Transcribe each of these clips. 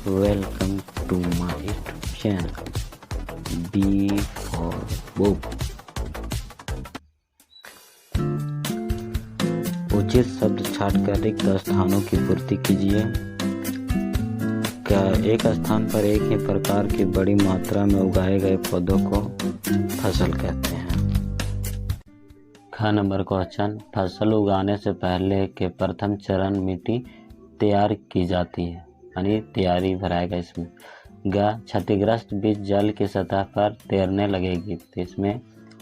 Welcome to my YouTube channel B for Book। उचित शब्द छांटकर रिक्त स्थानों की पूर्ति कीजिए। क्या एक स्थान पर एक ही प्रकार की बड़ी मात्रा में उगाए गए पौधों को फसल कहते हैं? ख नंबर क्वेश्चन, फसल उगाने से पहले के प्रथम चरण मिट्टी तैयार की जाती है, यानी तैयारी भराएगा इसमें। ग क्षतिग्रस्त बीज जल की सतह पर तैरने लगेगी, तो इसमें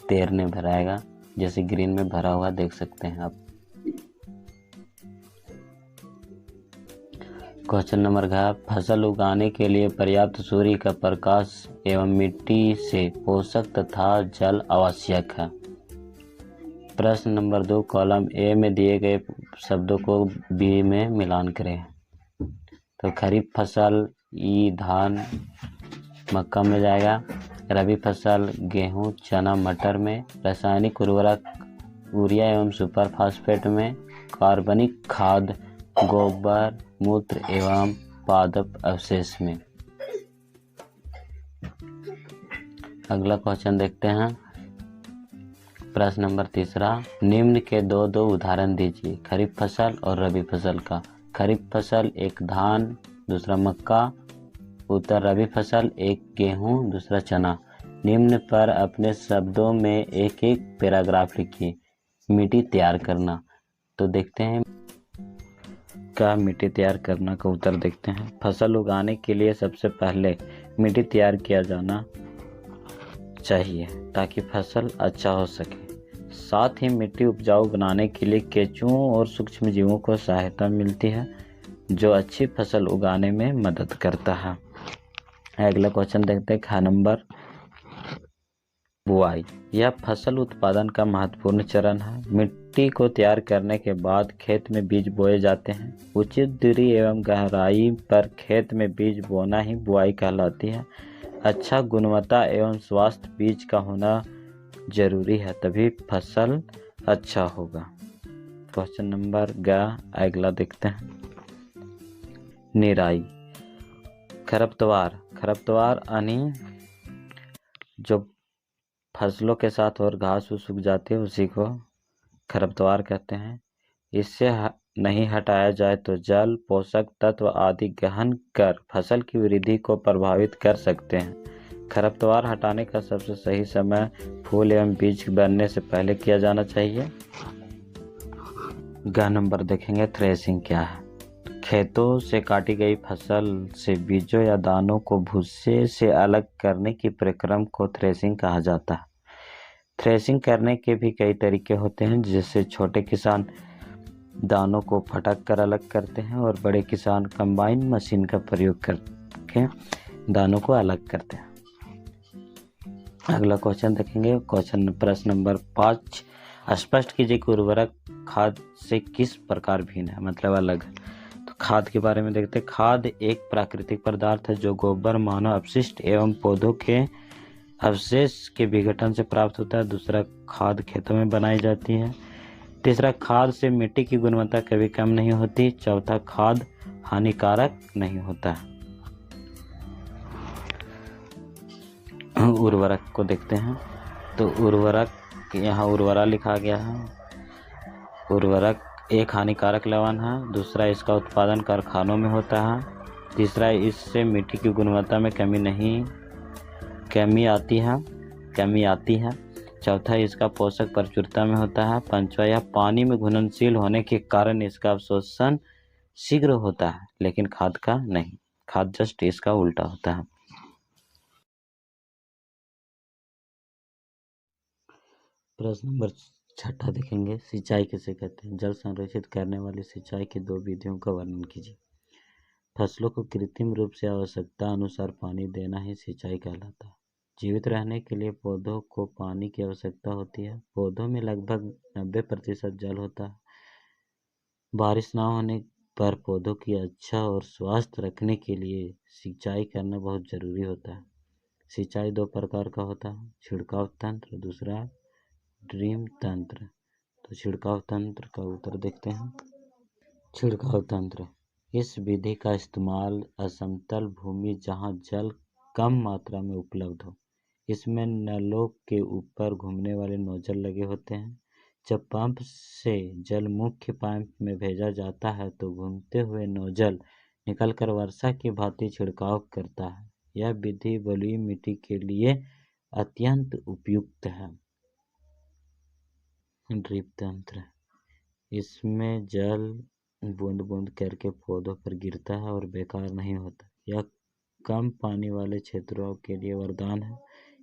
तैरने भराएगा, जैसे ग्रीन में भरा हुआ देख सकते हैं आप। क्वेश्चन नंबर घ फसल उगाने के लिए पर्याप्त सूर्य का प्रकाश एवं मिट्टी से पोषक तथा जल आवश्यक है। प्रश्न नंबर 2, कॉलम ए में दिए गए शब्दों को बी में मिलान करें। तो खरीफ फसल ई धान मक्का में जाएगा, रबी फसल गेहूं चना मटर में, रासायनिक उर्वरक यूरिया एवं सुपर फास्फेट में, कार्बनिक खाद गोबर मूत्र एवं पादप अवशेष में। अगला क्वेश्चन देखते हैं। प्रश्न नंबर 3, निम्न के दो उदाहरण दीजिए, खरीफ फसल और रबी फसल का। खरीफ फसल एक धान दूसरा मक्का, उत्तर रबी फसल एक गेहूं दूसरा चना। निम्न पर अपने शब्दों में एक एक पैराग्राफ लिखिए। मिट्टी तैयार करना, तो देखते हैं का मिट्टी तैयार करना का उत्तर देखते हैं। फसल उगाने के लिए सबसे पहले मिट्टी तैयार किया जाना चाहिए ताकि फसल अच्छा हो सके। साथ ही मिट्टी उपजाऊ बनाने के लिए केंचुओं और सूक्ष्म जीवों को सहायता मिलती है, जो अच्छी फसल उगाने में मदद करता है। अगला क्वेश्चन देखते हैं। ख नंबर बुआई, यह फसल उत्पादन का महत्वपूर्ण चरण है। मिट्टी को तैयार करने के बाद खेत में बीज बोए जाते हैं। उचित दूरी एवं गहराई पर खेत में बीज बोना ही बुआई कहलाती है। अच्छा गुणवत्ता एवं स्वास्थ्य बीज का होना जरूरी है, तभी फसल अच्छा होगा। क्वेश्चन नंबर ग, अगला देखते हैं। निराई, खरपतवार यानी जो फसलों के साथ और घास सूख जाती है उसी को खरपतवार कहते हैं। इससे नहीं हटाया जाए तो जल पोषक तत्व आदि गहन कर फसल की वृद्धि को प्रभावित कर सकते हैं। खरपतवार हटाने का सबसे सही समय फूल एवं बीज बनने से पहले किया जाना चाहिए। ग नंबर देखेंगे, थ्रेसिंग क्या है। खेतों से काटी गई फसल से बीजों या दानों को भूसे से अलग करने की प्रक्रिया को थ्रेसिंग कहा जाता है। थ्रेसिंग करने के भी कई तरीके होते हैं, जिससे छोटे किसान दानों को फटक कर अलग करते हैं और बड़े किसान कंबाइन मशीन का प्रयोग करके दानों को अलग करते हैं। अगला क्वेश्चन देखेंगे। प्रश्न नंबर 5, स्पष्ट कीजिए कि उर्वरक खाद से किस प्रकार भिन्न है, मतलब अलग। तो खाद के बारे में देखते हैं। खाद एक प्राकृतिक पदार्थ है जो गोबर मानव अपशिष्ट एवं पौधों के अवशेष के विघटन से प्राप्त होता है। दूसरा, खाद खेतों में बनाई जाती है। तीसरा, खाद से मिट्टी की गुणवत्ता कभी कम नहीं होती। चौथा, खाद हानिकारक नहीं होता। उर्वरक को देखते हैं। तो उर्वरक, यहाँ उर्वरा लिखा गया है। उर्वरक एक हानिकारक लवण है। दूसरा, इसका उत्पादन कारखानों में होता है। तीसरा, इससे मिट्टी की गुणवत्ता में कमी आती है। चौथा, इसका पोषक प्रचुरता में होता है। पांचवा, यह पानी में घुलनशील होने के कारण इसका अवशोषण शीघ्र होता है, लेकिन खाद का नहीं। खाद जस्ट इसका उल्टा होता है। प्रश्न नंबर 6 देखेंगे। सिंचाई किसे कहते हैं? जल संरक्षित करने वाली सिंचाई की 2 विधियों का वर्णन कीजिए। फसलों को कृत्रिम रूप से आवश्यकता अनुसार पानी देना ही सिंचाई कहलाता है। जीवित रहने के लिए पौधों को पानी की आवश्यकता होती है। पौधों में लगभग 90% जल होता है। बारिश न होने पर पौधों की अच्छा और स्वास्थ्य रखने के लिए सिंचाई करना बहुत जरूरी होता है। सिंचाई 2 प्रकार का होता है, छिड़काव तंत्र, दूसरा ड्रिप तंत्र। तो छिड़काव तंत्र का उत्तर देखते हैं। छिड़काव तंत्र इस विधि का इस्तेमाल असमतल भूमि जहाँ जल कम मात्रा में उपलब्ध हो। इसमें नलों के ऊपर घूमने वाले नोजल लगे होते हैं। जब पंप से जल मुख्य पाइप में भेजा जाता है तो घूमते हुए नोजल निकलकर वर्षा की भांति छिड़काव करता है। यह विधि बलुई मिट्टी के लिए अत्यंत उपयुक्त है। ड्रिप तंत्र, इसमें जल बूंद बूंद करके पौधों पर गिरता है और बेकार नहीं होता। यह कम पानी वाले क्षेत्रों के लिए वरदान है।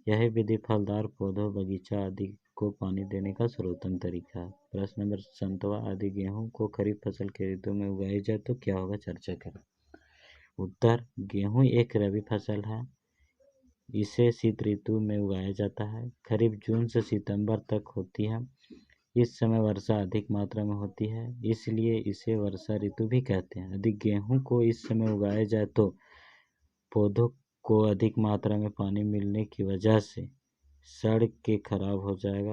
यह विधि फलदार पौधों, बगीचा आदि को पानी देने का सर्वोत्तम तरीका है। प्रश्न नंबर, संतवा आदि गेहूं को खरीफ फसल के ऋतु में उगाई जाए तो क्या होगा, चर्चा करें। उत्तर, गेहूं एक रबी फसल है। इसे शीत ऋतु में उगाया जाता है। खरीफ जून से सितंबर तक होती है। इस समय वर्षा अधिक मात्रा में होती है, इसलिए इसे वर्षा ऋतु भी कहते हैं। यदि गेहूं को इस समय उगाया जाए तो पौधों को अधिक मात्रा में पानी मिलने की वजह से सड़ के खराब हो जाएगा,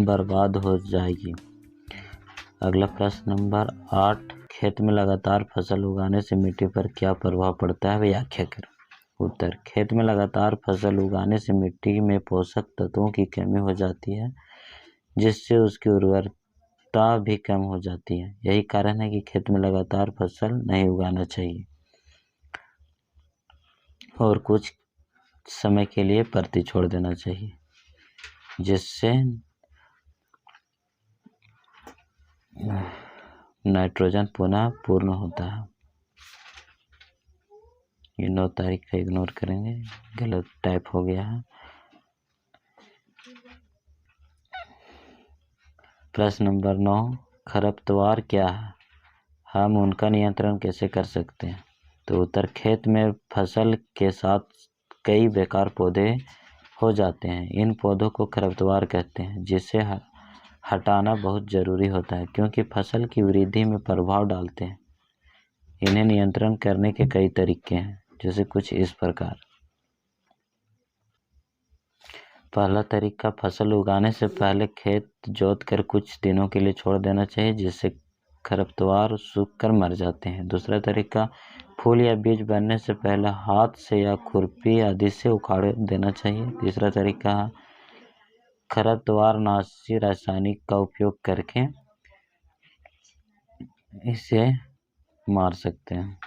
बर्बाद हो जाएगी। अगला प्रश्न नंबर 8, खेत में लगातार फसल उगाने से मिट्टी पर क्या प्रभाव पड़ता है, व्याख्या करें। उत्तर, खेत में लगातार फसल उगाने से मिट्टी में पोषक तत्वों की कमी हो जाती है, जिससे उसकी उर्वरता भी कम हो जाती है। यही कारण है कि खेत में लगातार फसल नहीं उगाना चाहिए और कुछ समय के लिए परती छोड़ देना चाहिए, जिससे नाइट्रोजन पुनः पूर्ण होता है। ये 9 तारीख का इग्नोर करेंगे, गलत टाइप हो गया है। प्रश्न नंबर 9, खरपतवार क्या है, हम उनका नियंत्रण कैसे कर सकते हैं। तो उत्तर, खेत में फसल के साथ कई बेकार पौधे हो जाते हैं। इन पौधों को खरपतवार कहते हैं, जिसे हटाना बहुत जरूरी होता है क्योंकि फसल की वृद्धि में प्रभाव डालते हैं। इन्हें नियंत्रण करने के कई तरीके हैं, जैसे कुछ इस प्रकार। पहला तरीका, फसल उगाने से पहले खेत जोतकर कुछ दिनों के लिए छोड़ देना चाहिए, जिससे खरपतवार सूख कर मर जाते हैं। दूसरा तरीका, फूल या बीज बनने से पहले हाथ से या खुरपी आदि से उखाड़ देना चाहिए। तीसरा तरीका, खरपतवार नाशी रासायनिक का उपयोग करके इसे मार सकते हैं।